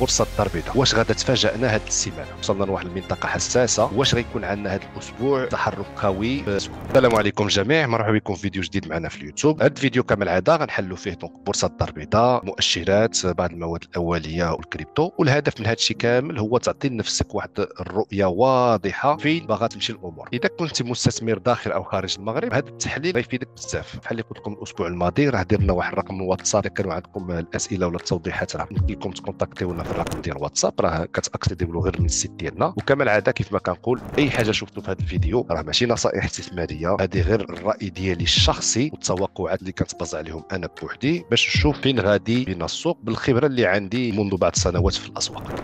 بورصه الدار البيضاء. واش غادا تفاجئنا هذه السيمانه؟ وصلنا لواحد المنطقه حساسه. واش غيكون عندنا هذا الاسبوع تحرك قوي؟ السلام عليكم جميع، مرحبا بكم في فيديو جديد معنا في اليوتيوب. هذا الفيديو كما العاده غنحلوا فيه بورصه الدار البيضاء، مؤشرات، بعض المواد الاوليه والكريبتو. والهدف من هذا الشيء كامل هو تعطي لنفسك واحد الرؤيه واضحه فين باغا تمشي الامور. اذا كنت مستثمر داخل او خارج المغرب هذا التحليل غيفيدك بزاف. بحال اللي قلت لكم الاسبوع الماضي راه درنا واحد الرقم الواتساب، اذا كانوا عندكم الاسئله ولا التوضيحات راه يمكن لكم تكونتاكتيونا في الرقم ديال الواتساب، راه كتاكسيديو له غير من السيت ديالنا. وكما العاده كيف ما كنقول، اي حاجه شفتوا في هذا الفيديو راه ماشي نصائح استثماريه، هذه غير الراي ديالي الشخصي والتوقعات اللي كنتباز عليهم انا بوحدي باش نشوف فين غادي بين السوق بالخبره اللي عندي منذ بعض السنوات في الاسواق.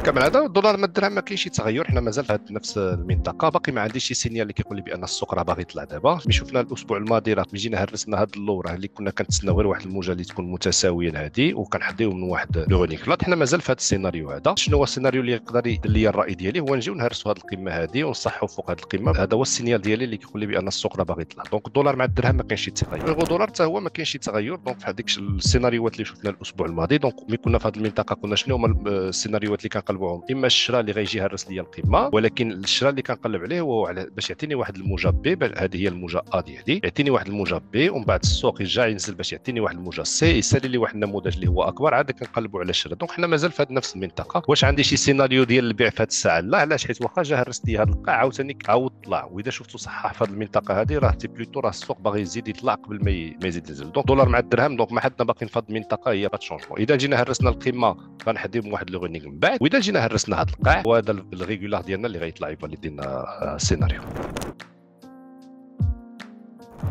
كما العاده الدولار مع الدرهم ما كاينش شي تغير، حنا مازال في نفس المنطقه، باقي ما عنديش شي سينيال اللي كيقول لي بان السوق راه باغي يطلع دابا. ملي شفنا الاسبوع الماضي راه جينا هرسنا هذا اللور اللي كنا كنتسناو غير واحد الموجه اللي تكون متساويه لهذه وكنحديو من واحد لو غونيك فلات. حنا مازال في هذا السيناريو هذا. شنو هو السيناريو اللي يقدر يدير لي الراي ديالي؟ هو نجيو نهرسوا هذه القمه هذه ونصحوا فوق هذه القمه، هذا هو السينيال ديالي اللي كيقول لي بان السوق راه باغي يطلع. دونك الدولار مع الدرهم ما كاينش شي تغير، الدولار حتى هو ما كاينش شي تغير. دونك في هذيك السيناريوهات اللي شفنا الاسبوع الماضي، دونك ملي كنا في هذه المنطقه قلنا شنو هما السيناريوهات اللي كنقلبوهم؟ اما الشراء اللي غيجي يهرس لي القمه، ولكن الشراء اللي كنقلب عليه هو باش يعطيني واحد الموجه بي، هذه هي الموجه ا ديالي، يعطيني واحد الموجه بي ومن بعد السوق يرجع ينزل باش يعطيني واحد الموجه سي، يسالي لي واحد النموذج اللي هو اكبر، عاد كنقلبوا على الشراء. دونك حنا مازال في نفس المنطقه. واش عندي شي سيناريو ديال البيع في هذه الساعه؟ لا، علاش؟ حيت واخا جا هرس لي هذا القاع عاوتاني عاود طلع، واذا شفتوا صحح في هذه المنطقه هذه راه تي بلوتو راه السوق باغي يزيد يطلع قبل ما يزيد ينزل. دونك الدولار مع الدرهم، دونك ما حدنا باقيين في هذه المنطقه، هي با تشونجمون. اذا جينا هرسنا القمه غنحديو من واحد لو غونيك من بعد، واذا جينا هرسنا هذا القاع وهذا الريغولار ديالنا اللي غيطلع يفاليدي لنا السيناريو.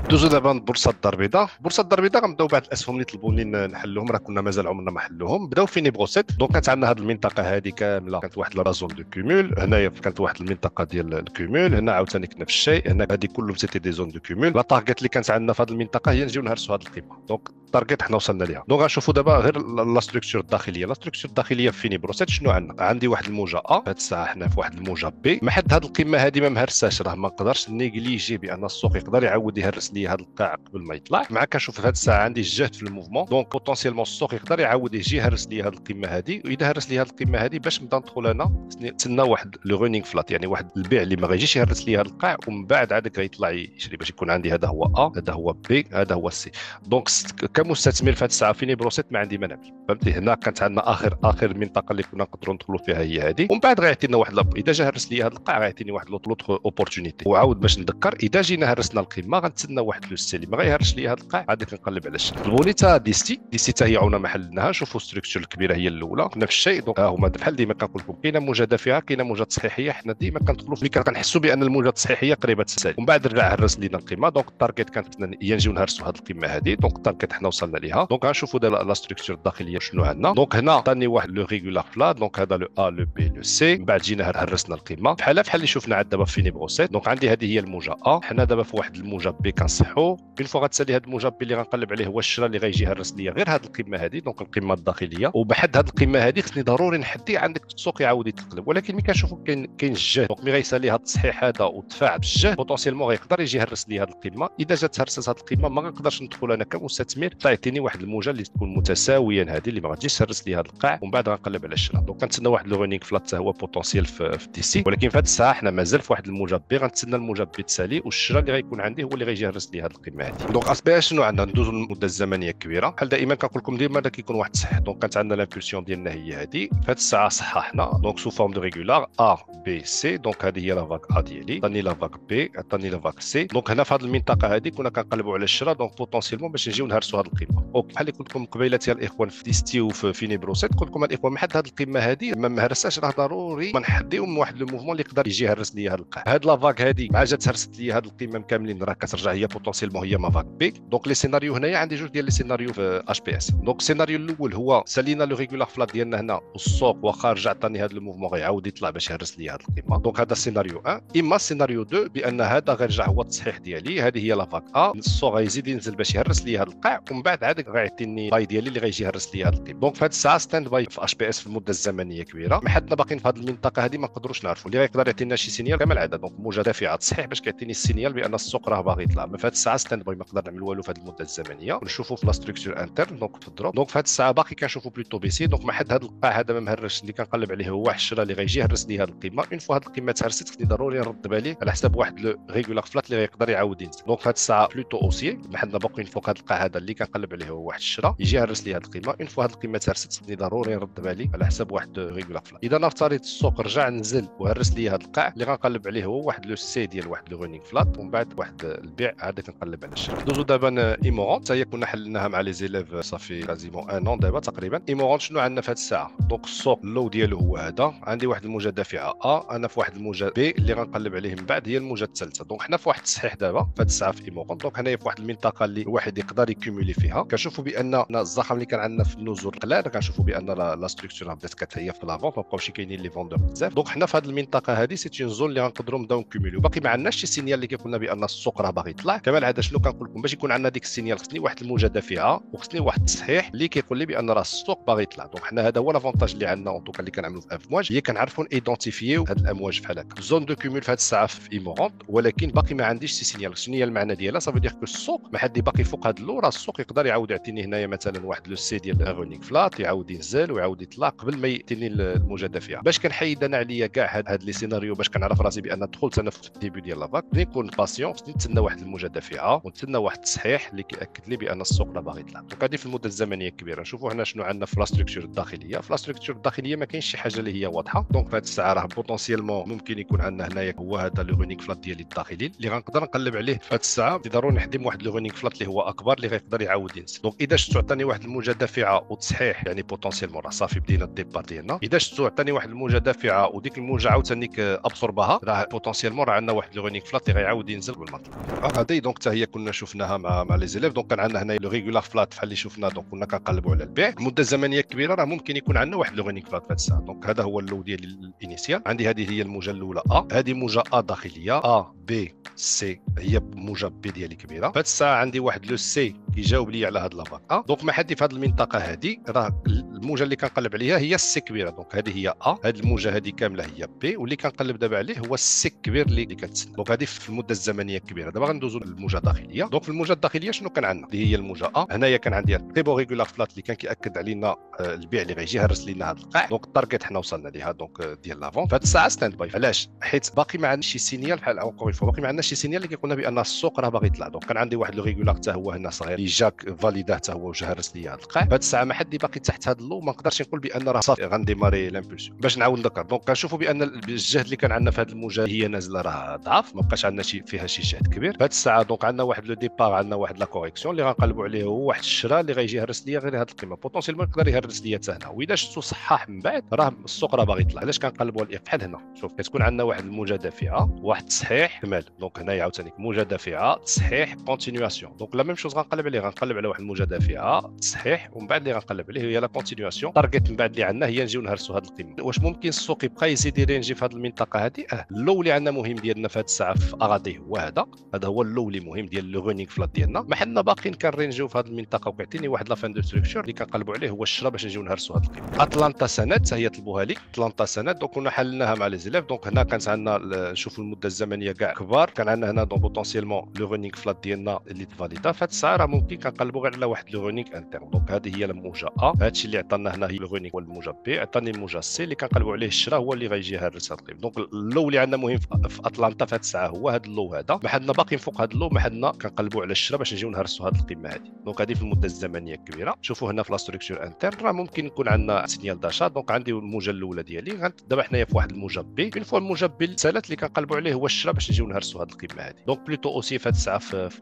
دوزو دابا بورصه الدار البيضاء. بورصه الدار البيضاء غنبداو بعض الاسهم اللي طلبوا لي نحلهم، راه كنا مازال عمرنا ما حلوهم. بداو فيني بروسيت. دونك كانت عندنا هذه المنطقه هذه كامله كانت واحد لا زون دو كومول، هنايا كانت واحد المنطقه ديال الكومول، هنا عاوتاني نفس الشيء، هنا هذه كلهم سيتي دي زون دو كومول. لا تارجت اللي كانت عندنا في هذه المنطقه هي نجيو نهرسوا هذه القيمه. دونك التارجت حنا وصلنا ليها. دونك غنشوفوا دابا غير لا ستركتور الداخليه. لا ستركتور الداخليه في فيني بروسيت شنو عندنا؟ عندي واحد الموجه ا، في هذه الساعه حنا في واحد الموجه بي. ما حد هذه القيمه هذه ما مهرساش، راه ما نقدرش نيجليجي بان السوق يقدر يعاود يهرس لي هذا القاع قبل ما يطلع. مع كنشوف في هذه الساعه عندي الجهد في الموفمون، دونك بوتونسيالمون السوق يقدر يعاود يجي يهرس لي هذه القمه هذه. واذا هرس لي هذه القمه هذه باش نبدا ندخل انا نتسنى واحد لو رونينغ فلات، يعني واحد البيع اللي ما غيجيش يهرس لي هذا القاع ومن بعد عاد غيطلع يشري باش يكون عندي هذا هو ا، هذا هو بي، هذا هو سي. دونك كمستثمر في هذه الساعه فيني بروسيت ما عندي ما نعمل، فهمتي؟ هنا كانت عندنا اخر منطقه اللي كنا نقدروا ندخلوا فيها هي هذه، ومن بعد غيعطينا واحد اذا جا هرس لي هذا القاع غيعطيني واحد لوط اوبورتونيتي. وعاود باش نذكر، اذا جينا هرسنا القمه غنتسنى واحد لو سيلي ما غيهرش لي هذا القاع، عاد كنقلب على الشرا. البونيتا ديستي حتى هي عمرنا ما حلناها. شوفوا ستركتور الكبيره هي الاولى نفس الشيء. دونك ها هما بحال ديما كنقول لكم كاينه موجه دافعه كاينه موجه تصحيحيه. حنا ديما كندخلوا في اللي كنحسوا بان الموجه التصحيحيه قريبه تسالي، ومن بعد رجع هرس لينا القمه. دونك التارجت كانت هي نجيو نهرسوا هذه القمه هذه. دونك التارجت حنا وصلنا ليها. دونك غنشوفوا دابا لا ستركتور الداخليه شنو عندنا. دونك هنا عطاني واحد لو ريغولار فلات، دونك هذا لو ا لو بي لو سي. من بعد جينا هرسنا القمه بحال اللي شفنا عاد دابا فيني بروسيت. دونك عندي هذه هي الموجه ا، حنا دابا في واحد الموجه بي كنصحوا. من فوق غتسالي هذه الموجه بي اللي غنقلب عليه هو الشراء اللي غيجي يهرس ليا غير هذه القمه هذه، دونك القمه الداخليه. وبحد هذه القمه هذه خصني ضروري نحدي عندك السوق يعاود يتقلب. ولكن ملي كنشوفوا كاين الجهد، دونك ملي غيسالي هذا التصحيح هذا وتفاعل بالجهد بوتونسيالمون غيقدر يجي يهرس لي هذه القمه. اذا جات هرست هذه القمه ما غنقدرش ندخل انا كمستثمر، تعطيني واحد الموجه اللي تكون متساويه هذه اللي ما غاديش تهرس لي هذا القاع ومن بعد غنقلب على الشراء. دونك كنتسنى واحد لو رونينغ فلات حتى هو بوتونسيال في دي سي. ولكن في هذه الساعه حنا مازال في واحد الموجه بي، غنتسنى الموجه بي تسالي والشراء اللي غيكون عندي هو اللي غيجي يهرس لي هذه القمه هذه. دونك اسبيع شنو عندنا؟ ندوزو المده الزمنيه كبيره بحال دائما كنقول لكم ديما كيكون واحد الصحيح. دونك كانت عندنا لامبولسيون ديالنا هي هذه في هذه الساعه صححنا. دونك سو فورم دو ريغولار ا بي سي. دونك هذه هي لا فاك ا ديالي، عطاني لا فاك بي، عطاني لا فاك سي. دونك هنا في هذه المنطقه هذه كنا كنقلبوا على الشراء. دونك بوتونسيالمون باش نجيو نهرسوا هذه القمه. اوكي بحال اللي قلت لكم قبيله يا الاخوان في ديستي وفي فيني بروسيت، قلت لكم الاخوان ما حد هذه القمه هذه ما مهرساش راه ضروري ما نحديو من واحد لو موفمون اللي يقدر يجي يهرس لي هذا القاع. هذه لا فاك هذه مع جات هرست لي هذه القمه كاملين راه كترجع هي بوتونسيالمون هي ما فاك بي. دونك لي سيناريو هنايا عندي جوج ديال لي سيناريو في اش بي اس. دونك السيناريو الاول هو سالينا لو ريغولار فلات ديالنا هنا والسوق واخا رجع عطاني هذا الموفمون غيعاود يطلع باش يهرس لي هذه القمه. دونك هذا السيناريو 1. اما السيناريو 2 بان هذا غيرجع هو التصحيح ديالي، هذه هي لا فاك ا، السوق غيزيد ينزل باش يهرس لي هذا القاع ومن بعد عاد غيعطيني باي ديالي اللي غيجي يهرس لي هذه القيمه. دونك في هذه الساعه ستاند باي في اش بي اس في المده الزمنيه كبيره، ما حدنا باقيين في هذه المنطقه هذه ما نقدروش نعرفوا. اللي غيقدر يعطينا شي سينيال كما العاده دونك موجه دافعه تصحيح باش كيعطيني السينيال بان السوق راه باغي يطلع. ما في هذه الساعه ستاند باي ما نقدر نعمل والو في هذه المده الزمنيه. ونشوفوا في لا ستركتور انترن دونك في الدروب. دونك في هذه الساعه باقي كنشوفوا بلوتو بي سي. دونك ما حد هذا القاع هذا ما مهرش اللي كنقلب عليه هو واحد الشراء اللي غيجي يهرس لي هذه القيمه. اون فوا هذه القيمه تهرست خصني ضروري نرد بالي على حساب واحد لو ريغولار فلات اللي غيقدر يعاود ينزل. دونك في هذه الساعه بلوتو اوسي ما حدنا باقيين فوق هذا القاع هذا اللي كنقلب عليه هو واحد الشراء يجي يهرس لي هذه القيمه. اون فوا هذه القيمه تهرست خصني ضروري نرد بالي على حساب واحد ريغولار فلات. اذا نفترض السوق رجع نزل وهرس لي هذا القاع اللي غنقلب عليه هو واحد لو سي ديال واحد لو رونينغ فلات، ومن بعد واحد البيع عاد كنقلب على الشراء. دوزو دابا ايمورون حتى هي كنا حلناها مع لي زيليف صافي كازيمون ان اون دابا تقريبا. ايمورون شنو عندنا في هذه الساعه؟ دونك السوق اللو ديالو هو هذا، عندي واحد الموجه دافعه انا في واحد الموجه بي اللي غنقلب عليه من بعد هي الموجه الثالثه. دونك حنا في واحد التصحيح دابا في هذه الساعه في ايمورون. دونك هنايا في واحد المنطقه اللي الواحد يقدر يكومولي فيها. كنشوفوا بان الزخم اللي كان عندنا في النزول قلال، كنشوفوا بان لا ستركتور بدات كتهيا في لافون، ما بقاوش كاينين لي فوندور بزاف. دونك حنا في هذه المنطقه هذه سيتي زون اللي غنقدروا نبداو نكوموليو. باقي ما عندناش شي سينيال اللي كيقولنا بان السوق راه باغي يطلع. كما العاده شنو كنقول لكم باش يكون عندنا ديك السينيال خصني واحد الموجه دافعه وخصني واحد التصحيح اللي كيقول لي بان راه السوق باغي يطلع. دونك حنا هذا هو لافونتاج اللي عندنا اون توكا اللي كنعملوا في افمواج، هي كنعرفوا ايدونتيفيو هاد الامواج بحال هكا. زون دو كومول في هذه الساعه في ايمورونت، ولكن باقي ما عنديش سي سينيال. شنو هي المعنى ديالها؟ صافي دير كو السوق ما حد باقي فوق هاد اللو، راه السوق يقدر يعاود يعطيني هنايا مثلا واحد لو سي ديال رونينغ فلات يعاود ينزل ويعاود يطلع قبل ما يعطيني الموجه الدافعه. باش كنحيد انا عليا كاع هاد لي سيناريو باش كنعرف راسي بان دخلت انا في الديبي ديال لافاك، خصني نكون باسيون، خصني نتسنى واحد الموجه دافعه ونتسنى واحد التصحيح اللي كياكد لي بان السوق راه باغي يطلع. دونك هذه في المده الزمنيه الكبيره. نشوفوا هنا شنو عندنا في لا ستركتور الداخليه. في لا ستركتور الداخليه ما كاينش شي حاجه اللي هي واضحه. دونك في هذه الساعه راه بوتونسيالمون ممكن يكون عندنا هنايا هو هذا لو رونينغ فلات ديالي الداخلي اللي غنقدر نقلب عليه في هذه الساعه. ضروري نحدم واحد لو رونينغ فلات اللي هو اكبر اللي غيقدر يعاود ينزل. دونك اذا شفتو عطاني واحد الموجه دافعه وتصحيح يعني بوتونسيالمون راه صافي بدينا الديبار ديالنا. اذا شفتو عطاني واحد الموجه دافعه وديك الموجه عاوتاني ابسورباها راه بوتونسيالمون راه عندنا واحد لو رونينغ فلات اللي غيعاود ينزل بالمطلب. هذه دونك حتى هي كنا شفناها مع لي زيليف. دونك كان عندنا هنا لو ريغولار فلات بحال اللي شفنا. دونك كنا كنقلبوا على البيع. المده الزمنيه الكبيره راه ممكن يكون عندنا واحد لو رونينغ فلات في هذه الساعه. دونك هذا هو اللو ديال الانيسيال. عندي هذه هي الموجه الاولى هذه موجه داخليه بي سي هي موجه بي ديالي كبيره. في هذه الساعه عندي واحد لو سي كيجاوب لي على هذا لافاك دونك ما حدي في هذه المنطقه هذه راه الموجه اللي كنقلب عليها هي السي كبيره. دونك هذه هي هذه الموجه هذه كامله هي بي، واللي كنقلب دابا عليه هو السي كبير اللي كتسنى. دونك هذه في المده الزمنيه الكبيره. دابا غندوزو للموجه الداخليه. دونك في الموجه الداخليه شنو كان عندنا؟ هذه هي الموجه هنايا كان عندي تريبو ريغولار فلات اللي كان كياكد علينا البيع اللي غيجي يهرس لينا هذا القاع. دونك التارجت حنا وصلنا ليها دونك ديال لافون. في هذه الساعه ستاند باي. علاش؟ حيت باقي ما عندناش شي سينيال بحال اونكور فوا باقي ما عندناش شي سينيال اللي كيقولنا بان السوق راه باغي يطلع. دونك كان عندي واحد لو ريغولار حتى هو هنا صغير اللي جاك فاليدا حتى هو وجا هرس ليا هذا القاع. في هذه الساعه ما حد باقي تحت هذا اللو ما نقدرش نقول بان راه صافي غنديماري لامبولسيون. باش نعاود نذكر دونك كنشوفوا بان الجهد اللي كان عندنا في هذه الموجه هي نازله راه ضعف، ما بقاش عندنا شي فيها شي جهد كبير. في هذه الساعه دونك عندنا واحد لو ديبار، عندنا واحد لا كوريكسيون اللي غنقلبوا عليه هو واحد الشراء اللي غيجي يهرس ليا غير هذه القيمه. بوتونسيلمون يقدر يهرس ليا حتى هنا. واذا شفتو صحاح من بعد راه السوق راه باغي يطلع. علاش كنقلبوا بحال هنا؟ شوف كتكون عندنا واحد الموجه دافعه واحد تصحيح كمال. دونك هنايا عاوتاني موجه دافعه تصحيح كونتينياسيون. دونك لا ميم شوز غنقلب عليه، غنقلب على واحد الموجه دافعه تصحيح ومن بعد اللي غنقلب عليه هي لا كونتينياسيون. تارجت من بعد اللي عندنا هي نجيو نهرسوا هذه القيمه. واش ممكن السوق يبقى يزيد يرينجي في هذه المنطقه هذه؟ اللو اللي عندنا مهم ديالنا في هذه الساعه في اغادي هو هذا هو اللو اللي مهم ديال لو رونينغ فلات ديالنا. ما حنا باقيين كنرينجيو في هذه المنطقه وكيعطيني واحد لا فان دو ستركتور اللي كنقلبوا عليه هو الشراء باش نجيو نهرسوا هذه القيمه. اتلانتا سند هي طلبوها لي اتلانتا سند. دونك كنا حلناها مع لي زيليف. دونك هنا كانت عندنا نشوفوا المده الزمنيه كاع كبار. كان عندنا هنا دونك بوتونسيلمون لو رونينغ فلات ديالنا اللي تفاليدا. في هذه الساعه راه ممكن كنقلبوا غير على واحد لو رونينغ انترن. دونك هذه هي الموجه هذا الشيء اللي عطانا هنا هي لو رونينغ والموجه بي. عطاني الموجه سي اللي كنقلبوا عليه الشراء هو اللي غيجي يهرس هذه القيمه. دونك اللو اللي عندنا مهم في اتلانتا في هذه الساعه هو هذا اللو هذا. ما حدنا باقيين فوق هذا اللو، ما حدنا كنقلبوا على الشراء باش نجيو نهرسوا هذه القيمه هذه. دونك هذه في المده الزمنيه الكبيره. شوفوا هنا في لا ستركتور انترن راه ممكن يكون عندنا سينيال داشا. دونك عندي الموجه الاولى ديالي دابا حنايا في واحد الموجه بي. اون فوا الموجه بي الثالث اللي كنقلبوا عليه هو الشراء باش نجيو نهرسوا هذه القيمه هذه. دونك بلوتو اوسي في هذه الساعه في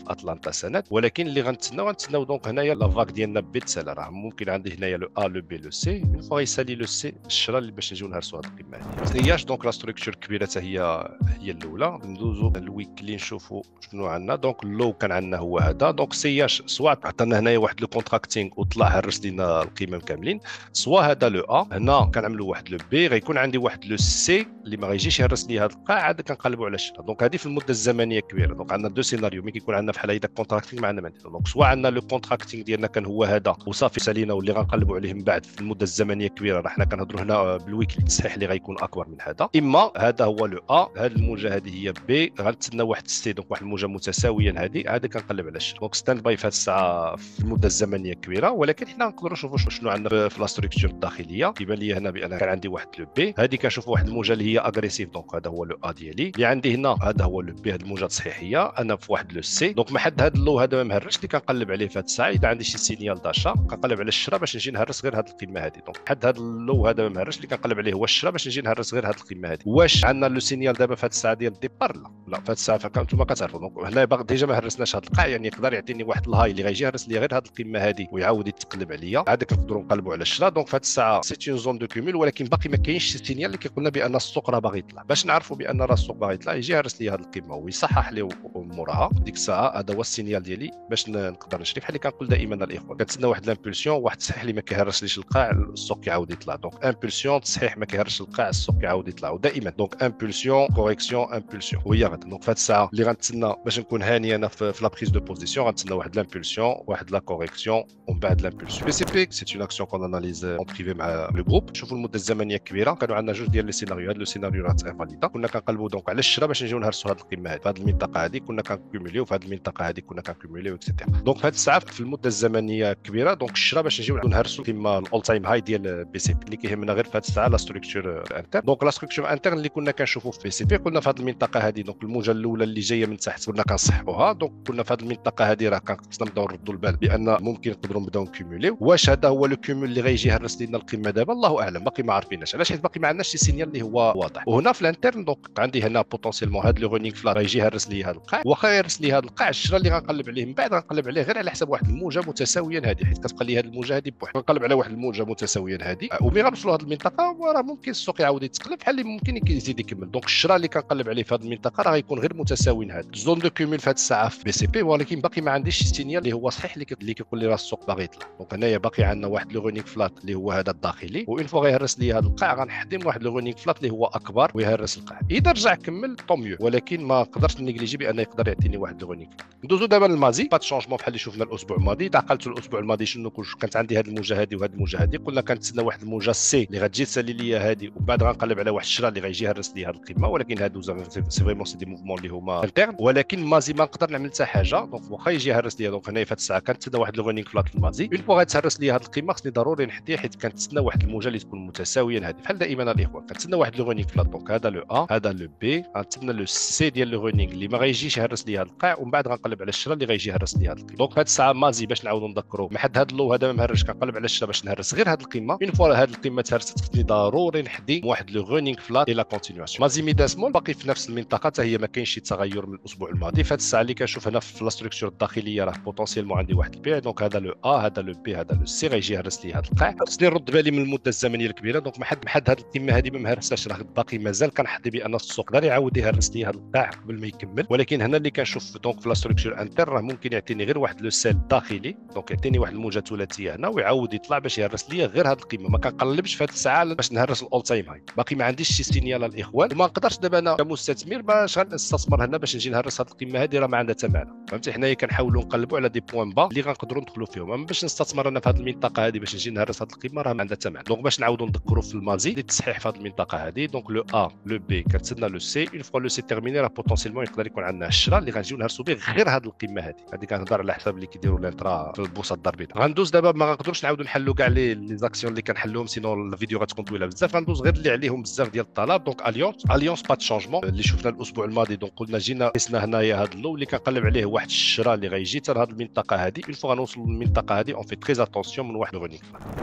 اتلانتا سند. ولكن اللي غنتسناو دونك هنايا لا فاك ديالنا بي تسالى راه ممكن عندي هنايا لو لو بي لو سي. اون فوا يسالي لو سي الشراء اللي باش نجيو نهرسوا هذه القيمه هذه. هياش دونك لا ستركتور كبيره حتى هي الاولى. ندوزو الويكلي نشوفوا شنو عندنا. دونك اللو كان عندنا هو هذا. دونك سياش سواء عطانا هنايا واحد لو كونتراكتينغ وطلع هرس لينا القيمه كاملين، سواء هذا لو هنا كنعملوا واحد لو بي غيكون عندي واحد لو سي اللي ما غيجيش يهرس لي هذا القاع عاد كنقلبوا على الشراء. دونك هذه في المده الزمنيه كبيره. دونك عندنا دو سيناريو. ملي كيكون عندنا بحال هكا كونتراكت كونتراكتينغ ما عندنا ما نديرو. دونك سواء عندنا لو كونتراكتينغ ديالنا كان هو هذا وصافي سالينا واللي غنقلبوا عليه من بعد في المده الزمنيه كبيره، راه حنا كنهضروا هنا بالويكلي التصحيح اللي غيكون اكبر من هذا. اما هذا هو لو ا، هذه الموجه هذه هي بي، غنتسنى واحد السي، دونك واحد الموجه متساويا هذه عاد كنقلب على الشرا. دونك ستاند باي في هذه الساعه في المده الزمنيه كبيره، ولكن حنا نقدروا نشوفوا شنو عندنا في لا ستركتور الداخليه. كيبان لي هنا بان كان عندي واحد لو بي، هذه كنشوفوا واحد الموجه اللي هي اغريسيف، دونك هذا هو لو ا ديالي اللي عندي هنا، هذا هو لو بي، هذه الموجه التصحيحيه. انا في واحد لو سي، دونك ما حد هذا اللو هذا ما مهرش اللي كنقلب عليه في هذه الساعه. اذا عندي شي سينيال داشا كنقلب على الشرا باش نجي نهرس غير هذه القيمه هذه. دونك حد هذا اللو هذا ما مهرش اللي كنقلب عليه هو الشرا باش نجي نهرس غير هذه القيمه هذه. واش عندنا لو سينيال دابا في هذه الساعه ديال الديبار؟ لا في هذه الساعه فكنتوما كتعرفوا. دونك هنا باغي ديجا ما هرسناش هذا القاع، يعني يقدر يعطيني واحد الهاي اللي غيجي يهرس لي غير هذه القيمه هذه ويعاود يتقلب عليا، عاد كنقدروا نقلبوا على الشرا. دونك في هذه الساعه سيت اون زون دو كومول، ولكن باقي ما كاينش شي سينيال اللي كيقولنا بان السوق راه باغي يطلع. باش نعرفوا بان راه السوق باغي يطلع يجي يهرس لي هذه القيمه ويصحح لي موراها. ديك الساعه هذا هو السينيال ديالي باش نقدر نشري. بحال اللي كنقول دائما الاخوه، كنتسنى واحد لامبولسيون، واحد التصحيح اللي ما كيهرسليش القاع السوق يعاود يطلع. دونك امبولسيون تصحيح ما كيهرسش القاع السوق يعاود يطلع، ودائما دونك امبولسيون كوريكسيون امبولسيون وهي غدا. دونك في هذه الساعه اللي غنتسنى باش نكون هاني انا في لا بريز دو بوزيسيون، غنتسنى واحد لامبولسيون، واحد لا كوريكسيون ومن بعد لامبولسيون. بي سي بي سي اون اكسيون كون اناليز اون بريفي مع لو جروب. شوفوا المده الزمنيه كبيره، كانوا عندنا جوج ديال لي سيناريو. هذا لو سيناريو راه انفاليدا، كنا كنقلبوا دونك على الشراء باش نجيو نهرسوا هذه القيمه هذه في هذه المنطقه هذه، كنا كنكوموليو في هذه المنطقه هذه، كنا كنكوموليو اكسيتيرا. دونك في هذه الساعه في المده الزمنيه كبيره، دونك الشراء باش نجيو نهرسوا القيمه الاول تايم هاي ديال بي سي بي. اللي كيهمنا غير في هذه الساعه لا ستركتور انترن. دونك لا ستركتور انترن اللي كنا كنشوفوا في بي سي بي، قلنا في هذه المنطقه هذه دونك الموجه الاولى اللي جايه من تحت كنا كنصححوها. دونك كنا في هذه المنطقه هذه راه كنقصنا نبداو نردوا البال بان ممكن نقدروا نبداو نكوموليو. واش هذا هو لو كومول اللي غيجي يهرس لنا القيمه دابا؟ الله اعلم، باقي ما عارفيناش. علاش؟ حيت باقي ما عندناش شي سينيال اللي هو واضح. وهنا في الانترن دونك عندي هنا بوتونسيلمون هذا لو رونينغ فلات غيجي يهرس لي هذا القاع. واخا يهرس لي هذا القاع، الشرا اللي غنقلب عليه من بعد غنقلب عليه غير على حساب واحد الموجه متساويا هذه، حيت كتبقى لي هذه الموجه هذه بوحدها. غنقلب على واحد الموجه متساويا هذه، وملي غنوصلوا لهذه المنطقه راه ممكن السوق يعاود يتقلب بحال اللي ممكن يزيد يكمل. دونك الشرا اللي كنقلب عليه في هذه المنطقه راه غيكون غير متساوي هذا زون دو كومول في هذه الساعه في بي سي بي، ولكن باقي ما عنديش سينيال اللي هو صحيح اللي كيقول لي راه السوق باغي يطلع. دونك هنايا باقي عندنا واحد لو رونينغ فلات اللي هو هذا الداخلي، وان فوا غيهرس لي هذا القاع غنحدم واحد لو رونينغ فلات اللي هو اكبر ويهرس القاع. اذا رجع كمل طوميو، ولكن ما قدرتش نيجليجي بان يقدر يعطيني واحد لو رونينغ. ندوزو دابا للمازي، با تشونجمون بحال اللي شفنا الاسبوع الماضي. تعقلتوا الاسبوع الماضي شنو كانت عندي هذه الموجه هذه وهذه الموجه هذه، قلنا كنتسنى واحد الموجه سي اللي غتجي تسالي لي هذه، ومن بعد غنقلب على واحد الشرا اللي غيجي يهرس لي هذه القيمه. ولكن هادو سي فريمون سي دي موفمون اللي هما انترن، ولكن مازي ما نقدر نعمل حتى حاجه. دونك واخا يجي يهرس لي، دونك هنايا في هذه الساعه كنتسنى واحد لو رونينغ فلات في المازي. اون فوا غتهرس لي هذه القيمه خصني ضروري نحديها، حيت كنتسنى واحد الموجه اللي تكون متساويه هذه. بحال دائما الاخوه كنتسنى واحد لو رونينغ فلات. دونك هذا لو ا، هذا لو بي، غنتسنى لو سي ديال لو رونينغ اللي ما غيجيش يهرس لي هذا القاع، ومن بعد غنقلب على الشرا اللي غيجي يهرس لي هذا القيمه. دونك في هذه الساعه مازي باش نعاودوا نذكروا ما حد هذا اللو هذا ما مهرش، كنقلب على الشرا باش نهرس غير هذه القيمه. اون فوا هذه القيمه تهرست خصني ضروري نحدي واحد لو رونينغ فلات الى كونتينياسيون. مازي ميدا سمول باقي في نفس المنطقه حتى هي، ما كاينش شي تغير من الاسبوع الماضي. في هذه الساعه اللي كنشوف هنا في لا ستركتور الداخليه راه بوتونسيلمون عندي واحد البيع. دونك هذا لو ا، هذا لو بي، هذا لو سي غيجي يهرس لي هذا القاع. خصني نرد بالي من المده الزمنيه الكبيره. دونك ما حد هذه القيمه هذه ما مهرساش، راه باقي مازال كنحدي بان السوق غير يعاود يهرس لي هذا القاع قبل ما يكمل. ولكن هنا اللي كنشوف دونك في لا ستركتور انتر راه ممكن يعطيني غير واحد لو سيل داخلي، دونك يعطيني واحد الموجه ثلاثيه هنا ويعاود يطلع باش يهرس لي غير هذه القيمه. ما كنقلبش في هذه الساعه باش نهرس الاول تايم هاي، باقي ما عنديش شي سينيال الاخوان. وما نقدرش دابا انا كمستثمر باش غنستثمر هنا باش نجي نهرس هذه القيمه هذه، راه ما عندها حتى معنى. فهمتي؟ حنايا كنحاولوا نقلبوا على دي بوين با اللي غنقدروا ندخلوا فيهم، اما باش نستثمر انا في هذه المنطقه هذه باش نجي نهرس هذه القيمه راه ما عندها حتى معنى. دونك باش نعاودوا نذكروا في المازي التصحيح في هذه المنطقه هذه. دونك لو ا لو بي كتسنى لو سي، اون فوا لو سي تيرميني راه بوتونسيلمون يقدر يكون عندنا الشرا اللي غنجيو نهرسوا به غير هذه القيمه هذه كنهضر على حساب اللي كيديروا الانترا في البورصه الدار البيضاء. غندوز دابا، ما غنقدروش نعاودوا نحلوا كاع لي زاكسيون اللي كنحلوهم سينو الفيديو غتكون طويله بزاف. غندوز غير اللي عليهم بزاف ديال الطلب. دونك اليونس با تشونجمون اللي شفنا الاسبوع الماضي. دونك قلنا جينا قسنا هنايا هذا اللو اللي كنقلب عليه واحد الشرا اللي غيجي حتى لهذه المنطقه هذه. اون فوا غنوصلوا للمنطقه هذه اون في تري اتونسيون من واحد الرونينغ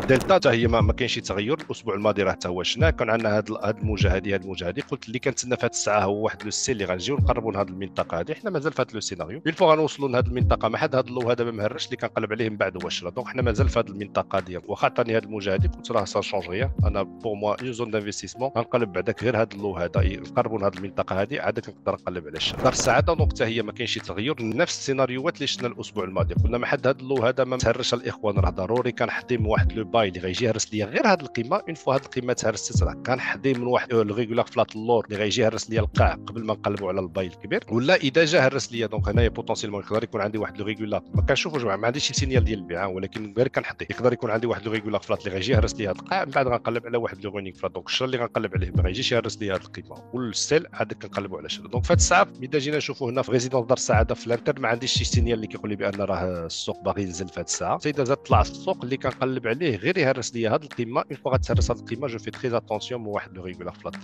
دلتا حتى هي ما كاينش شي تغير. الاسبوع الماضي راه حتى هو شفنا كان عندنا هذه الموجه هذه قلت اللي كنتسنى في هذه الساعه هو واحد لو سي اللي غنجيو نقربوا لهذه المنطقه هذه. حنا مازال في هذا لو سيناريو. اون فوا غنوصلوا لهذه المنطقه ما حد هذا اللو هذا ما مهرش اللي كنقلب عليه من بعد هو الشرا. دونك حنا مازال في هذه المنطقه ديال واخا عطاني هذه الموجه هذه قلت راه سا شونج ريان. انا بور موا اون زون دانفستيسمون غنقلب بعداك غير هذا اللو هذا نقربوا لهذه المنطقه هذه عاد كنقدر نقلب على الشرا. دار السعاده دونك حتى هي ما كاينش شي تغير، نفس السيناريوهات اللي شفنا الاسبوع الماضي. قلنا ما حد هذا اللو هذا ما تهرش الاخوان، راه ضروري كنحدي واحد لو باي اللي غيجي يهرس ليا غير هذه القيمه. اون فوا هذه القيمه تهرست راه كنحدي من واحد الريغولار فلات اللور اللي غيجي يهرس ليا القاع قبل ما نقلبوا على الباي الكبير. ولا اذا جا هرس ليا دونك هنايا بوتونسيلمون يقدر يكون عندي واحد لو ريغولار ما كنشوفوش، ما عنديش شي سينيال ديال البيع، ولكن غير كنحطيه. يقدر يكون عندي واحد لو ريغولار فلات اللي غيجي يهرس لي هذا القاع، من بعد غنقلب على واحد لو رونينغ فلات. دونك الشرا اللي غنقلب عليه ما غيجيش يهرس لي هذه القيمه، والسيل عاد كنقلبوا على شرا. دونك في هذه الساعه اذا جينا نشوفوا هنا في ريزيدونس دار السعاده في الانتر ما عنديش شي سينيال اللي كيقول لي بان راه السوق باغي ينزل في هذه الساعه. اذا زاد طلع السوق اللي كنقلب عليه غير يهرس لي هذه القيمه، اون فوا غتهرس هذه القيمه جو في تري اتونسيون من واحد لو ريغولار فلات.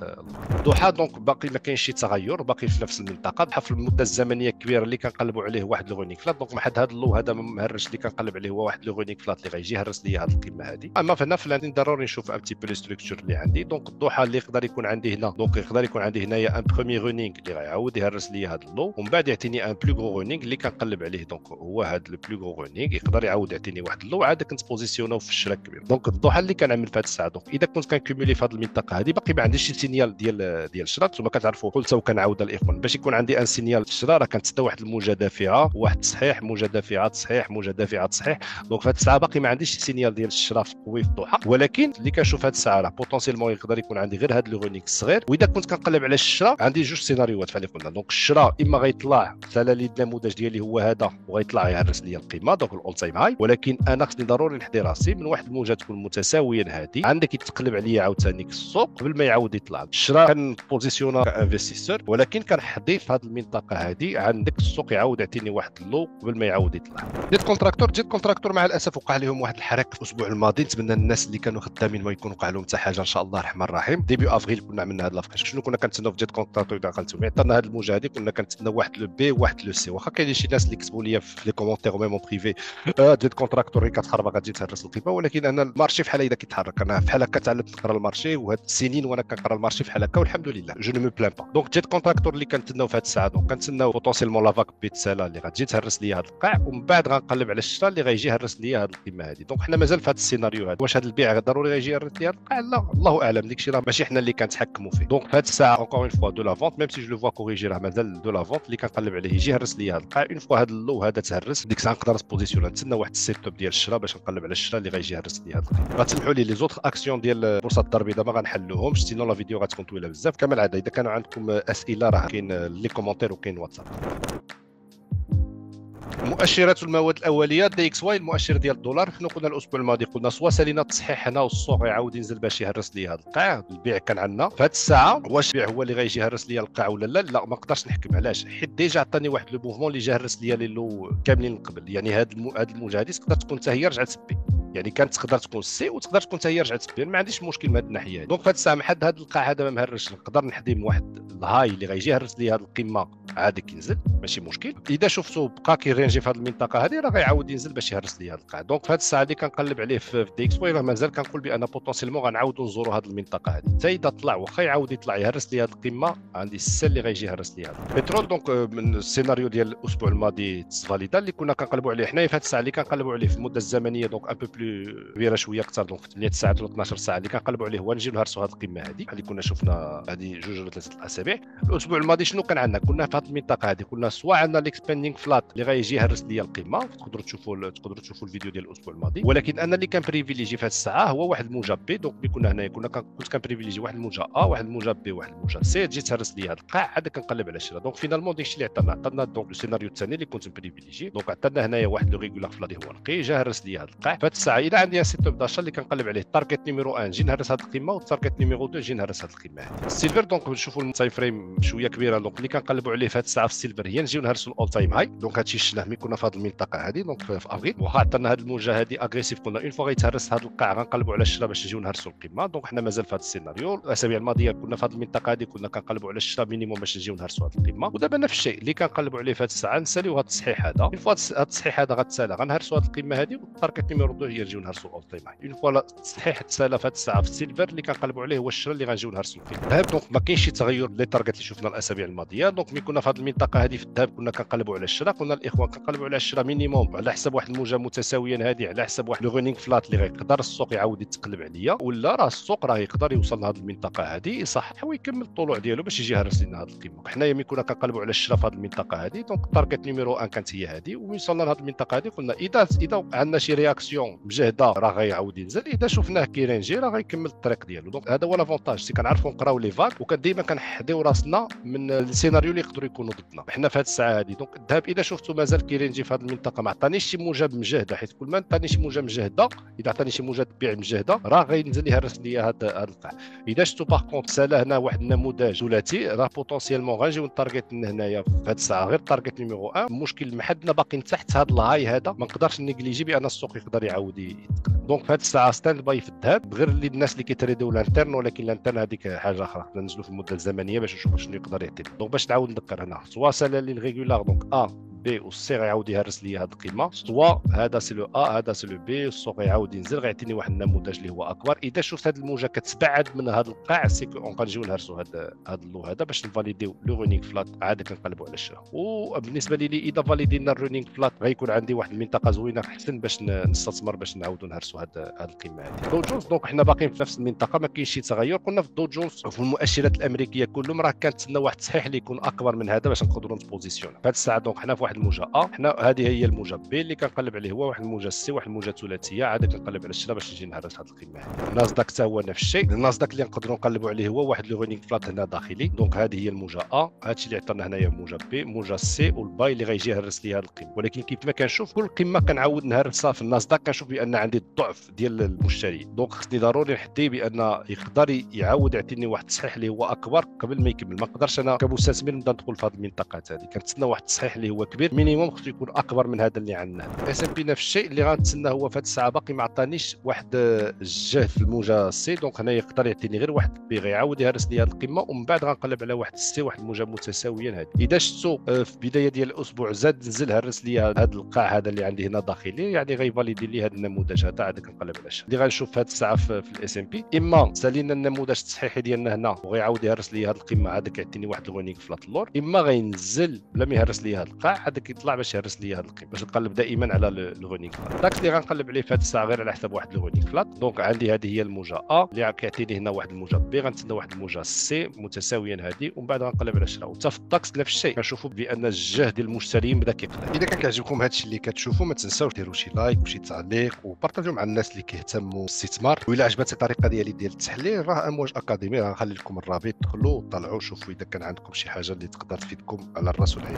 ضحى دونك باقي ما كاينش شي تغير، باقي في نفس المنطقه بحال في المده الزمنيه الكبيره اللي كنقلبوا عليه واحد لو رونينغ فلات. دونك واحد هذا اللو هذا مهرش اللي كنقلب عليه هو واحد لو رونينغ فلات اللي غيجي يهرس لي هذه القيمه هذه. اما هنا في اللاندين ضروري نشوف ان تي بو لي ستركتور اللي عندي. دونك الضحى اللي يقدر يكون عندي هنا، دونك يقدر يكون عندي هنايا ان بروميي رونينغ اللي غيعاود يهرس لي هذا اللو، ومن بعد يعطيني ان بلو غرو رونينغ اللي كنقلب عليه. دونك هو هذا لو بلو غرو رونينغ يقدر يعاود يعطيني واحد اللو عاد كنتبوزيسيونو في الشراء الكبير. دونك الضحى اللي كنعمل في هذه الساعه، دونك اذا كنت كنكومولي في هذه المنطقه هذه باقي ما عنديش شي سينيال ديال الشراء. ثم كتعرفوا قلت وكنعاود الاخوان باش يكون عندي ان سينيال في الشراء راه كنتسنى واحد الموجه دافعه، واحد تصحيح، موجه دافعه تصحيح، موجه دافعه تصحيح. دونك في هذه الساعه باقي ما عنديش سينيال ديال الشراء قوي في الضحى، ولكن اللي كنشوف هذه الساعه راه بوتونسيلمون يقدر يكون عندي غير هذا لو رونينغ الصغير. واذا كنت كنقلب على الشراء عندي جوج سيناريوهات بحال اللي قلنا. دونك الشراء اما غيطلع سلالي النموذج ديالي هو هذا وغيطلع يهرس لي القيمه، دونك الاول تايم هاي، ولكن انا خصني ضروري نحضي راسي من واحد الموجه تكون متساويه هذه عندك يتقلب عليا عاوتاني السوق قبل ما يعاود يطلع. الشراء كان بوزيسيونا كانفستيسور، ولكن كنحضي في هذه المنطقه هذه عندك السوق يعاود يعطيني واحد اللو قبل ما يعاود يطلع. جيت كونتراكتور مع الاسف وقع لهم واحد الحريق في الاسبوع الماضي. نتمنى الناس اللي كانوا خدامين ما يكون وقع لهم حتى حاجه ان شاء الله الرحمن الرحيم. ديبيو افريل كنا عملنا هذا لافكاش. شنو كنا كنتسناو في جيت كونتراكتور اذا قلتوا عطانا هذه الموجه هذه، كنا كنتسناو واحد لو بي وواحد لو سي. واخا كاين شي ناس اللي كتبوا لي في لي كومونتير وميم اون بريفي جيت كونتراكتور اللي كتخربق غتجي تهرس القيمه، ولكن انا المارشي بحال هكا كيتحرك. انا بحال هكا تعلمت نقرا المارشي، وهاد السنين وانا كنقرا المارشي بحال هكا والحمد لله جو نو مو بلان با. دونك جيت كونتراكتور اللي كنتسناو في هذه الساعه، دونك كنتسناو بوتونسيلمون لافاك بي تسالا اللي غتجي تهرس لي هذا القاع، ومن بعد غنقلب على الشراء اللي غيجي يهرس لي هذه القيمه هذه. دونك حنا مازال في هذا السيناريو هذا. واش هذا البيع ضروري غيجي يهرس لي هذا القاع؟ لا، الله اعلم، داكشي راه ماشي حنا اللي كنتحكموا فيه. دونك في هذه الساعه اونكور اون فوا دو لا فونت، ميم سي جو لو فوا كوريجي، راه مازال دو لا فونت اللي كنقلب عليه يجي يهرس لي هذا القاع. اون فوا هذا اللو هذا تهرس ديك الساعه نقدر نسبوزيسيون نتسنى واحد السيت اب ديال الشراء باش نقلب على الشراء اللي غيجي يهرس لي هذا القيمه. غتسمحوا لي لي زوطخ اكسيون ديال بورصه الدار البيضاء ما غنحلوهمش، سينو لا فيديو غتكون طويله بزاف. كما العاده اذا كانوا عندكم اسئله راه كاين لي كومونتير وكاين واتساب. مؤشرات المواد الاوليه دي اكس واي، المؤشر ديال الدولار شنو قلنا الاسبوع الماضي؟ قلنا سوا سالينا التصحيح هنا والسوق يعاود ينزل باش يهرس لي هذا القاع. البيع كان عندنا في هذه الساعه، واش البيع هو اللي غيجي يهرس لي القاع ولا لا؟ لا ما نقدرش نحكم. علاش؟ حيت ديجا عطاني واحد لو موفمون اللي جا هرس لي لو كاملين من قبل. يعني هاد الموجه هذه تقدر تكون حتى هي رجعت سبي، يعني كانت تقدر تكون سي وتقدر تكون حتى هي رجعت سبي، ما عنديش مشكل من هذه الناحيه. دونك في هذه الساعه حد هذا القاع هذا ما مهرش، نقدر نحدي من واحد الهاي اللي غيجي يهرس لي هذه القمه عادي كينزل ماشي مشكل. اذا شفتو بقى كيرينجي في هذه المنطقه هذه راه غيعاود ينزل باش يهرس لي هذا القاع. دونك في هذه الساعه اللي كنقلب عليه في دي اكس واي راه مازال كنقول بان بوتونسيلمون غنعاودوا نزوروا هذه المنطقه هذه. حتى اذا طلع واخا يعاود يطلع يهرس لي هذه القمه عندي السل اللي غيجي يهرس لي هذا البترول. دونك من السيناريو ديال الاسبوع الماضي تسفاليدا اللي كنا كنقلبوا عليه حنايا في هذه الساعه اللي كنقلبوا عليه في المده الزمنيه دونك ان بو بلو كبيره شويه اكثر، دونك في 8 ساعات ولا 12 ساعه اللي كنقلبوا عليه هو نجيو نهرسوا هذه القمه هذه اللي كنا شفنا هذه جوج ولا ثلاثه الاسابيع. الاسبوع الماضي شنو كان عندنا؟ كنا في هذه المنطقه هذه كنا سواء عندنا الاكسباندينغ فلات اللي غيجي يهرس لي القمه، تقدروا تشوفوا الفيديو ديال الاسبوع الماضي. ولكن انا اللي كان بريفيليجي في هذه الساعه هو واحد الموجه بي. دونك ملي كنا هنايا كنت كان بريفيليجي واحد الموجه واحد الموجه بي، واحد الموجه سي، تجي تهرس لي هذا القاع عاد كنقلب على الشراء. دونك فينالمون داكشي اللي عطانا دونك السيناريو الثاني اللي كنت بريفيليجي. دونك عطانا هنايا واحد لو ريغولار فلات اللي هو نقي جا هرس لي هذا القاع. في هذه الساعه اذا عندي سيت اب داشا اللي كنقلب عليه التارجت نيميرو 1 جي نهرس هذه القمه، والتارجت نيميرو 2 جي نهرس هذه القمه هذه. السيلفر دونك نشوفوا التايم فريم شويه كبيره، دونك اللي كنقلبوا عليه في هذه الساعه في السيلفر هي نجيو نهرسوا الاول تايم هاي. دونك هادشي شفناه ملي كنا في هذه المنطقه هذه دونك في افريل. واخا عطانا هذه الموجه هذه اغريسيف قلنا اون فوا غيتهرس هذا القاع غنقلبوا على الشراء باش نجيو نهرسوا القمه. دونك حنا مازال في هذا السيناريو. الاسابيع الماضيه كنا في هذه المنطقه هذه كنا كنقلبوا على الشراء مينيموم باش نجيو نهرسوا هذه القمه. ودابا نفس الشيء اللي كنقلبوا عليه في هذه الساعه نساليو هذا التصحيح هذا. اون فوا هذا التصحيح هذا غتسالى غنهرسوا هذه القمه هذه، والتارجت نيميرو 2 هي نجيو نهرسوا الاول تايم هاي. اون فوا التصحيح تسالى في هذه الساعه في السيلفر اللي كنقلبوا عليه هو الشراء اللي غنجيو نهرسوا فيه. الذهب دونك ما كاينش شي تغير لي تارجت اللي شفنا الاسابيع الماضيه. دونك ملي كنا في هذه المنطقه هذه في الذهب كنا كنقلبوا على الشراء، قلنا الاخوان كنقلبوا على الشراء مينيموم على حسب واحد الموجه متساويه هذه، على حسب واحد لو رونينغ فلات اللي غيقدر السوق يعاود يتقلب عليا، ولا راه السوق راه يقدر يوصل لهذه المنطقه هذه يصحح ويكمل الطلوع ديالو باش يجي يهرس لنا هذه القمه. حنايا ملي كنا كنقلبوا على الشراء في هذه المنطقه هذه دونك التارجت نيميرو 1 كانت هي هذه، ومن وصلنا لهذه المنطقه هذه قلنا اذا عندنا شي رياكسيون مجهده راه غيعاود ينزل، اذا شفناه كيرينجي راه غيكمل الطريق ديالو. دونك هذا هو لافونتاج، سي كنعرفوا نقراو لي فاك وكان ديما كنحديو راسنا من السيناريو اللي يقدروا يكونوا ضدنا حنا في هذه الساعه هذه. دونك الذهب اذا شفتو مازال كيرينجي في هذه المنطقه ما عطانيش شي موجه مجهده، حيت كل ما عطاني شي موجه مجهده، اذا عطاني شي موجه بيع مجهده راه غينزل يهرس ليا هذا القاع. اذا شفتو باغ كونت سالا هنا واحد النموذج ثلاثي راه بوتونسيالمون غنجيو التارجت من هنايا في هذه الساعه غير التارجت نيميرو 1. المشكل محدنا باقيين تحت هذا الهاي هذا، ما نقدرش نيجليجي بان السوق يقدر يعاود يتقدم. دونك في هذه الساعه ستاند باي في الذهب، غير اللي الناس اللي كيتريدوا لانترن، ولكن لانترن هذيك حاجه اخرى، خلينا ننزلوا في المده الزمنيه باش نشوفوا شنو يقدر يعطي. دونك باش نعاود نذكر هنا سوا سالا لي ريغولار دونك بي والسي غيعاود يهرس لي هذه القيمه، سوا هذا سي لو هذا سي لو بي، والسوق غيعاود ينزل غيعطيني واحد النموذج اللي هو اكبر. اذا شفت هذه الموجه كتبعد من هذا القاع سي كو غنجيو نهرسوا هذا اللو هذا باش نفاليديو لو رونينغ فلات، عاد كنقلبوا على الشراء. وبالنسبه لي اذا فاليدينا الرونينغ فلات غيكون عندي واحد المنطقه زوينه احسن باش نستثمر باش نعاودوا نهرسوا هذه القيمه هذه. دو جونز دونك حنا باقيين في نفس المنطقه، ما كاينش شي تغير. قلنا في دو جونز وفي المؤشرات الامريكيه كلهم راه كنتسنى واحد التصحيح اللي يكون اكبر من هذا باش نقدروا نبوزيسيون. في هذه الساعه دونك حنا في واحد الموجه حنا هذه هي الموجه بي اللي كنقلب عليه، هو واحد الموجه سي واحد الموجه ثلاثيه، عاد كنقلب على الشراء باش نجي نهرس هذه القيمه هذه. الناسداك حتى هو نفس الشيء، الناسداك اللي نقدروا نقلبوا عليه هو واحد لو رونينغ فلات هنا داخلي. دونك هذه هي الموجه هذا الشيء اللي عطانا هنايا موجه بي، موجه سي والباي اللي غيجي يهرس لي هذه القيمه. ولكن كيف ما كنشوف كل قمه كنعاود نهرسها في الناسداك كنشوف بان عندي الضعف ديال المشتري. دونك خصني ضروري نحدي بان يقدر يعاود يعطيني واحد التصحيح اللي هو اكبر قبل ما يكمل. ما نقدرش انا كمستثمر نبدا ندخل في هذه المنطقات هذه، كنتسنى واحد التصحيح اللي هو كبير مينيموم خصو يكون اكبر من هذا اللي عندنا. اس ام بي نفس الشيء اللي غنتسنى هو في هذه الساعه باقي ما عطانيش واحد الجهد في الموجه سي. دونك هنا يقدر يعطيني غير واحد بي غيعاود يهرس لي هذه القمه، ومن بعد غنقلب على واحد السي واحد الموجه متساويا هذه. اذا شفتوا في بدايه ديال الاسبوع زاد نزل هرس لي هذا القاع هذا اللي عندي هنا داخلي، يعني غيفاليدي لي هذا النموذج هذا. عاد كنقلب على الشيء اللي غنشوف في هذه الساعه في الاس ام بي، اما سالينا النموذج التصحيحي ديالنا هنا وغيعاود يهرس لي هذه القمه هذا كيعطيني واحد الغونينغ فلات اللور، اما غينزل بلا ما يهرس لي هذا القاع هذا كيطلع باش يهرس لي هذه القمه، باش نقلب دائما على الغونينغ فلات. داك اللي غنقلب عليه في هذه الساعه غير على حساب واحد الغونينغ فلات. دونك عندي هذه هي الموجه اللي كيعطيني هنا واحد الموجه بي، غنتسنى واحد الموجه سي متساويا هذه، ومن بعد غنقلب على الشراء. وحتى في الداكس نفس الشيء كنشوفوا بان الجهد ديال المشترين بدا كيقل. اذا كان كيعجبكم هذا الشيء اللي كتشوفوا ما تنساوش ديروا شي لايك وشي تعليق وبارطاجيو مع الناس اللي كيهتموا بالاستثمار. وإلا عجبتك الطريقه ديالي ديال التحليل راه امواج اكاديمي، غنخلي لكم الرابط، دخلوا وطلعوا شوفوا اذا كان عندكم شي حاجه اللي تقدر تفيدكم على الراس والعين.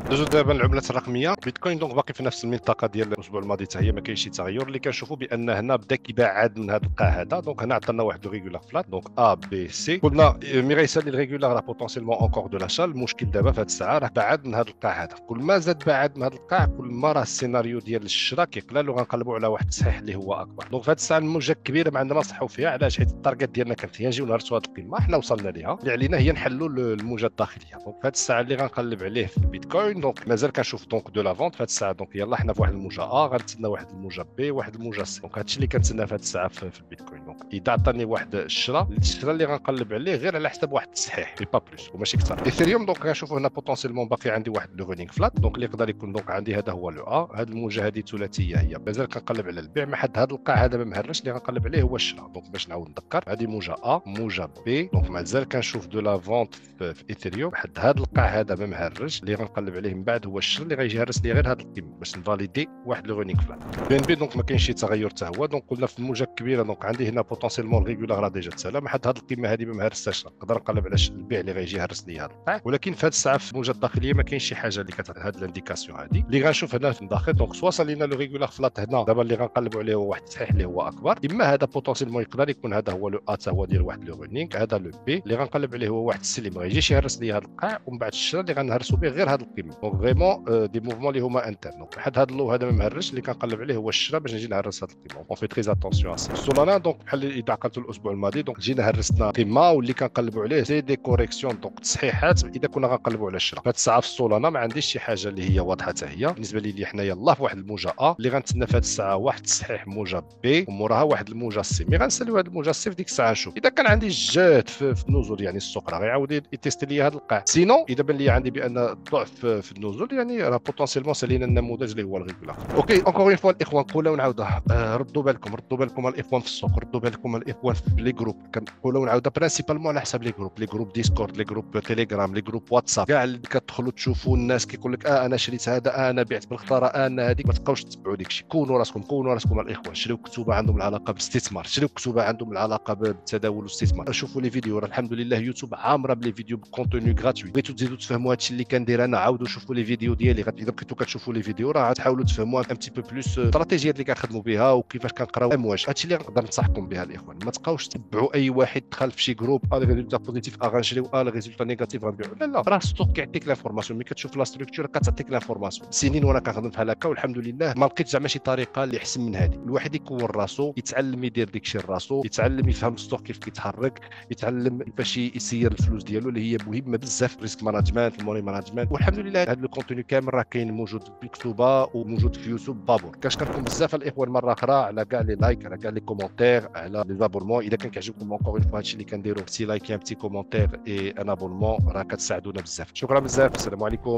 ندوزو دابا العملات الرقميه. بيتكوين دونك باقي في نفس المنطقه ديال الاسبوع الماضي حتى هي ما كاينش شي تغير. اللي كنشوفوا بان هنا بدا كيبعد من هذا القاع هذا. دونك هنا عطانا واحد ريغولار فلات، دونك ا بي سي. قلنا مي غيسالي الريغولار راه بوتونسيلمون اونكور دو لاشا. المشكل دابا في هذه الساعه راه بعد من هذا القاع هذا، كل ما زاد بعد من هذا القاع كل ما راه السيناريو ديال الشراء كيقلل وغنقلبوا على واحد التصحيح اللي هو اكبر. دونك في هذه الساعه الموجه الكبيره ما عندنا نصحوا فيها، علاش؟ حيت التارجت ديالنا كانت هي نجيو نهرسوا هذه القيمه، حنا وصلنا ليها. اللي علينا هي نحلوا الموجه الداخليه. دونك في هذه الساعه اللي غنقلب عليه في البيتكوين دونك مازال كنشوف دونك دو لا فونت في هذه الساعه. دونك يلاه حنا في واحد الموجه غنتسنى واحد الموجه بي واحد الموجه سي. دونك هادشي اللي كنتسنى في هذه الساعه في البيتكوين. دونك اذا عطاني واحد الشراء اللي غنقلب عليه غير على حساب واحد التصحيح با بلوس وماشي اكثر. ايثيريوم دونك غنشوفوا هنا بوتونسيلمون باقي عندي واحد لو رونينغ فلات، دونك اللي يقدر يكون دونك عندي هذا هو لو هاد الموجه هذه ثلاثيه هي مازال كنقلب على البيع. ما حد هذا القاع هذا ما مهرش، اللي غنقلب عليه هو الشراء. دونك باش نعاود نذكر هذه موجه موجه بي. دونك مازال كنشوف دو لا فونت في ايثيريوم. حد هذا القاع هذا ما مهرج، اللي غنقلب عليه من بعد هو الشراء اللي غيجي يهرس لي غير هذا القيمه باش نفاليدي واحد لو رونينغ فلات. بي ان بي دونك ما كاينش شي تغير حتى هو. دونك قلنا في الموجه الكبيره دونك عندي هنا بوتونسيلمون ريغولار راه ديجا تسالى. حد هذه القيمه هذه ما مهرساش، نقدر نقلب على البيع اللي غيجي يهرس لي هذا القاع. ولكن في هذه الساعه في الموجه الداخليه ما كاينش شي حاجه اللي كتعطي هذه الانديكاسيون هذه. اللي غنشوف هنا في الداخل دونك سوا صالينا لو ريغولار فلات هنا دابا اللي غنقلبوا عليه هو واحد التصحيح اللي هو اكبر، اما هذا بوتونسيلمون يقدر يكون هذا هو لو حتى هو ديال واحد لو رونينغ. هذا لو بي اللي غنقلب عليه هو واحد السلم ما يجيش يهرس لي هذا القاع، ومن بعد الشراء اللي غنهرسوا به غير هذه القيمه. دونك فريمون دي موفمون اللي هما انترن. دونك حد هذا اللو هذا ما مهرج، اللي كنقلب عليه هو الشراء باش نجي نهرس هذه القيمه. اون في تري اتونسيون اسي سولانا. دونك بحال اذا عقلتوا الاسبوع الماضي دونك جينا هرسنا قيمه واللي كنقلبوا عليه سي دي كوريكسيون دونك تصحيحات اذا كنا غنقلبوا على الشراء. فهاد الساعه في السولانا ما عنديش شي حاجه اللي هي واضحه حتى هي بالنسبه لي. حنا يلاه في واحد الموجه اللي غنتسنى في هاد الساعه واحد تصحيح موجه بي وموراها واحد الموجه سي. مي غنساليو هاد الموجه سي في ديك الساعه نشوف اذا كان عندي جهد في النزول، يعني السوق راه غيعاود يتيستي لي هاد القاع. سينو اذا بان لي عندي بان الضعف في النزول، يعني راه بوتونسيلمون سالينا النموذج اللي هو الريغولاتور. اوكي اونكور اون فوا الاخوان، نقولها ونعاودها، ردوا بالكم الاخوان في السوق، ردوا بالكم الاخوان في لي جروب، كنقولها ونعاودها برينسيبالمون على حساب لي جروب ديسكورد، لي جروب تيليجرام، لي جروب واتساب، كاع اللي كتدخلوا تشوفوا الناس كيقول لك انا شريت هذا، انا بعت بالخطاره، انا هذيك، ما تبقاوش تتبعوا داكشي. كونوا راسكم الاخوان، شريو كتوبه عندهم العلاقه بالاستثمار، شريو كتوبه عندهم العلاقه بالتداول والاستثمار، شوفوا لي فيديو، راه الحمد لله يوتيوب عامره بلي فيديو بكونتوني غراتوي. بغيتوا تزيدوا تفهموا هادشي اللي كندير انا، عاودوا شوفوا لي فيديو ديالي، اذا بقيتوا كتشوفوا لي فيديو راه غتحاولوا تفهموا ان تي بو بلوس استراتيجيات اللي كنخدموا بها وكيفاش كنقراو امواج. هادشي اللي نقدر ننصحكم بها الاخوان، ما تبقاوش تتبعوا اي واحد دخل في شي جروب لي ريزولتا بوزيتيف غنشريو، لي ريزولتا نيجاتيف غنبيعوا. لا راه السوق كيعطيك لافورماسيون، ملي كتشوف لا ستركتور كتعطيك لافورماسيون. سنين وانا كنخدم بحال هكا والحمد لله ما لقيت زعما شي طريقه اللي احسن من هذه. الواحد يكون راسو، يتعلم يدير داكشي راسو، يتعلم يفهم السوق كيف كيتحرك، يتعلم كيفاش يسير الفلوس ديالو اللي هي مهمه بزاف، ريسك مانجمنت، الموني مانجمنت. والحمد لله هذا الكونتوني كامل راه كاين موجود بمكتوبه وموجود في يوتيوب بابور. كنشكركم بزاف الاخوان مره اخرى على كاع لي لايك، على كاع لي كومونتير، على لي زابونمون. اذا كان كيعجبكم اونكور اون فوا هادشي اللي كنديرو، بتي لايك، بتي كومونتير اي ان ابونمون، راه كتساعدونا بزاف. شكرا بزاف، السلام عليكم.